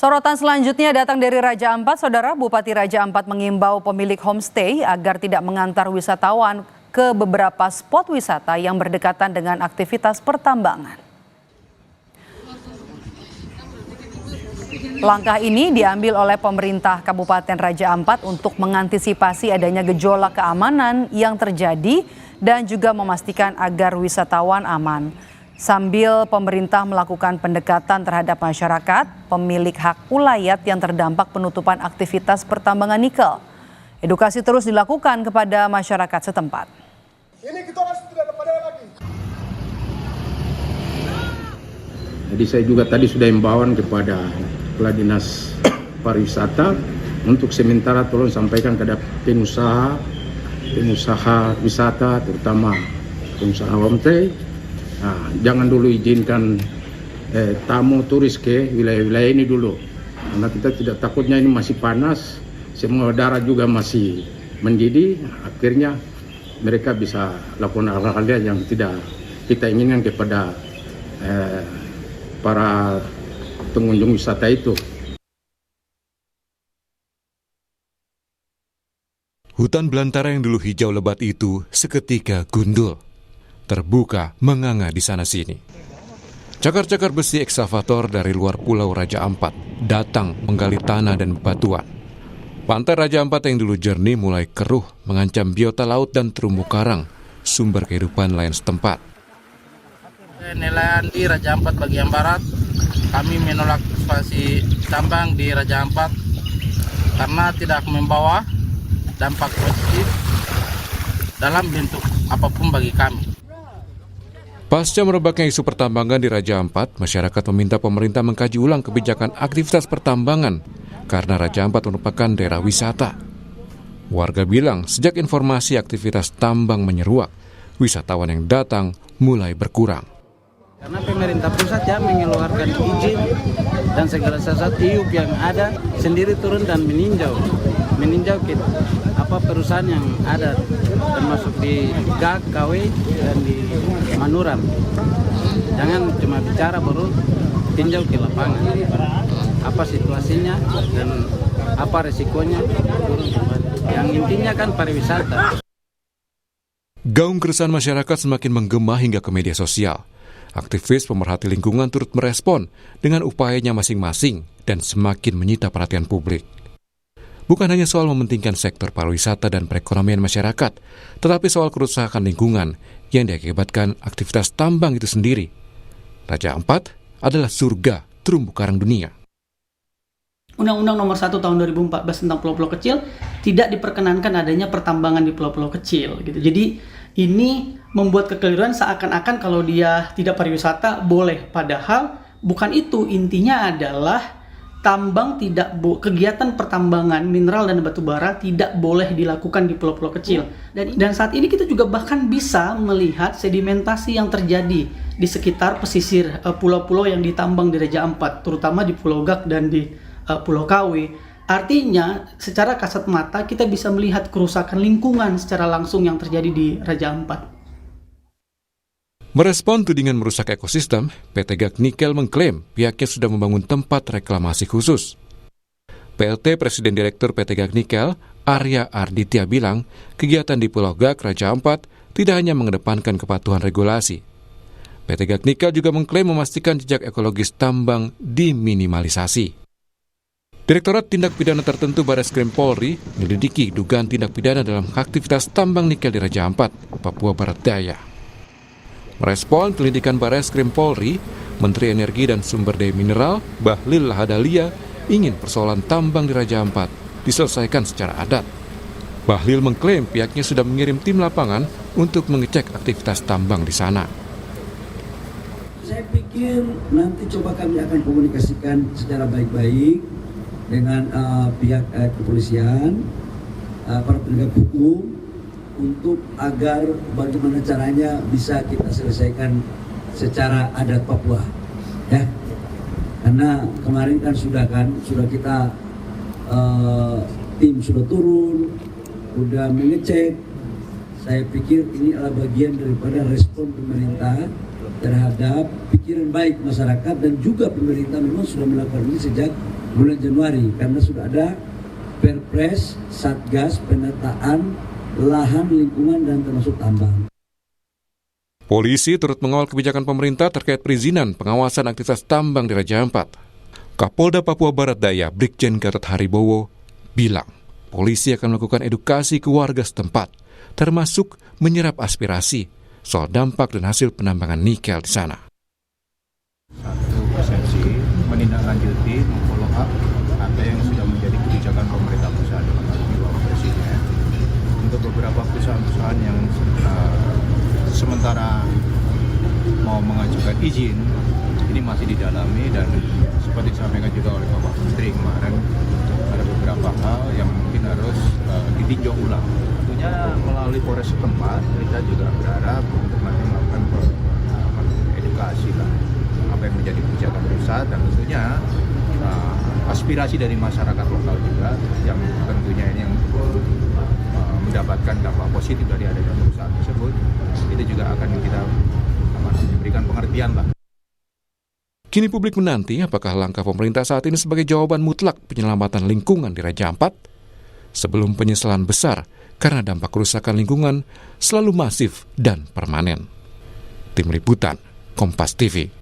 Sorotan selanjutnya datang dari Raja Ampat. Saudara, Bupati Raja Ampat mengimbau pemilik homestay agar tidak mengantar wisatawan ke beberapa spot wisata yang berdekatan dengan aktivitas pertambangan. Langkah ini diambil oleh pemerintah Kabupaten Raja Ampat untuk mengantisipasi adanya gejolak keamanan yang terjadi dan juga memastikan agar wisatawan aman. Sambil pemerintah melakukan pendekatan terhadap masyarakat, pemilik hak ulayat yang terdampak penutupan aktivitas pertambangan nikel. Edukasi terus dilakukan kepada masyarakat setempat. Ini kita harus tidak ada lagi. Jadi saya juga tadi sudah himbauan kepada Kepala Dinas Pariwisata untuk sementara tolong sampaikan kepada pengusaha wisata, terutama pengusaha homestay. Nah, jangan dulu izinkan tamu turis ke wilayah-wilayah ini dulu, karena kita tidak takutnya ini masih panas, semua udara juga masih mendidih, akhirnya mereka bisa lakukan hal-hal yang tidak kita inginkan kepada para pengunjung wisata itu. Hutan belantara yang dulu hijau lebat itu seketika gundul. Terbuka menganga di sana-sini. Cakar-cakar besi ekskavator dari luar pulau Raja Ampat datang menggali tanah dan bebatuan. Pantai Raja Ampat yang dulu jernih mulai keruh, mengancam biota laut dan terumbu karang, sumber kehidupan nelayan setempat. Nelayan di Raja Ampat bagian barat, kami menolak ekspansi tambang di Raja Ampat karena tidak membawa dampak positif dalam bentuk apapun bagi kami. Pasca merebaknya isu pertambangan di Raja Ampat, masyarakat meminta pemerintah mengkaji ulang kebijakan aktivitas pertambangan karena Raja Ampat merupakan daerah wisata. Warga bilang sejak informasi aktivitas tambang menyeruak, wisatawan yang datang mulai berkurang. Karena pemerintah pusat ya mengeluarkan izin dan segala sesuatu IUP yang ada sendiri turun dan meninjau perusahaan yang ada termasuk di GAK, KW dan di Manuram. Jangan cuma bicara, baru tinjau ke lapangan apa situasinya dan apa resikonya turun kembali. Yang intinya kan pariwisata. Gaung keresahan masyarakat semakin menggema hingga ke media sosial. Aktivis pemerhati lingkungan turut merespon dengan upayanya masing-masing dan semakin menyita perhatian publik. Bukan hanya soal mementingkan sektor pariwisata dan perekonomian masyarakat, tetapi soal kerusakan lingkungan yang diakibatkan aktivitas tambang itu sendiri. Raja Ampat adalah surga terumbu karang dunia. Undang-Undang Nomor 1 Tahun 2014 tentang pulau-pulau kecil tidak diperkenankan adanya pertambangan di pulau-pulau kecil gitu. Jadi ini membuat kekeliruan seakan-akan kalau dia tidak pariwisata boleh, padahal bukan itu. Intinya adalah kegiatan pertambangan mineral dan batu bara tidak boleh dilakukan di pulau-pulau kecil. Dan saat ini kita juga bahkan bisa melihat sedimentasi yang terjadi di sekitar pesisir pulau-pulau yang ditambang di Raja Ampat, terutama di Pulau Gak dan di Pulau KW. Artinya secara kasat mata kita bisa melihat kerusakan lingkungan secara langsung yang terjadi di Raja Ampat. Merespon tudingan merusak ekosistem, PT GAK Nikel mengklaim pihaknya sudah membangun tempat reklamasi khusus. PLT Presiden Direktur PT GAK Nikel, Arya Arditya bilang, kegiatan di Pulau GAK Raja Ampat tidak hanya mengedepankan kepatuhan regulasi. PT GAK Nikel juga mengklaim memastikan jejak ekologis tambang diminimalisasi. Direktorat Tindak Pidana Tertentu Bareskrim Polri menyelidiki dugaan tindak pidana dalam aktivitas tambang nikel di Raja Ampat, Papua Barat Daya. Merespon penyelidikan Bareskrim Polri, Menteri Energi dan Sumber Daya Mineral Bahlil Lahadalia ingin persoalan tambang di Raja Ampat diselesaikan secara adat. Bahlil mengklaim pihaknya sudah mengirim tim lapangan untuk mengecek aktivitas tambang di sana. Saya pikir nanti coba kami akan komunikasikan secara baik-baik dengan pihak kepolisian, para penegak hukum, untuk agar bagaimana caranya bisa kita selesaikan secara adat Papua, ya. Karena kemarin kan sudah kita tim sudah turun, sudah mengecek. Saya pikir ini adalah bagian daripada respon pemerintah terhadap pikiran baik masyarakat, dan juga pemerintah memang sudah melakukan ini sejak bulan Januari karena sudah ada Perpres Satgas penataan lahan lingkungan dan termasuk tambang. Polisi turut mengawal kebijakan pemerintah terkait perizinan pengawasan aktivitas tambang di Raja Ampat. Kapolda Papua Barat Daya Brigjen Gatot Haribowo bilang polisi akan melakukan edukasi ke warga setempat, termasuk menyerap aspirasi soal dampak dan hasil penambangan nikel di sana. Satu persepsi menindaklanjuti follow up apa yang sudah menjadi kebijakan pemerintah pusat dalam hal ini Bapak Presiden untuk beberapa perusahaan-perusahaan yang sementara mau mengajukan izin ini masih didalami dan seperti disampaikan juga oleh Bapak Menteri kemarin ada beberapa hal yang mungkin harus ditinjau ulang. Tentunya melalui Polres setempat kita juga berharap untuk nanti melakukan edukasi lah apa yang menjadi kebijakan pusat dan tentunya aspirasi dari masyarakat lokal juga yang tentunya ini yang mendapatkan dampak positif dari adanya perusahaan tersebut itu juga akan kita berikan pengertian lah. Kini publik menanti apakah langkah pemerintah saat ini sebagai jawaban mutlak penyelamatan lingkungan di Raja Ampat sebelum penyesalan besar karena dampak kerusakan lingkungan selalu masif dan permanen. Tim Liputan, Kompas TV.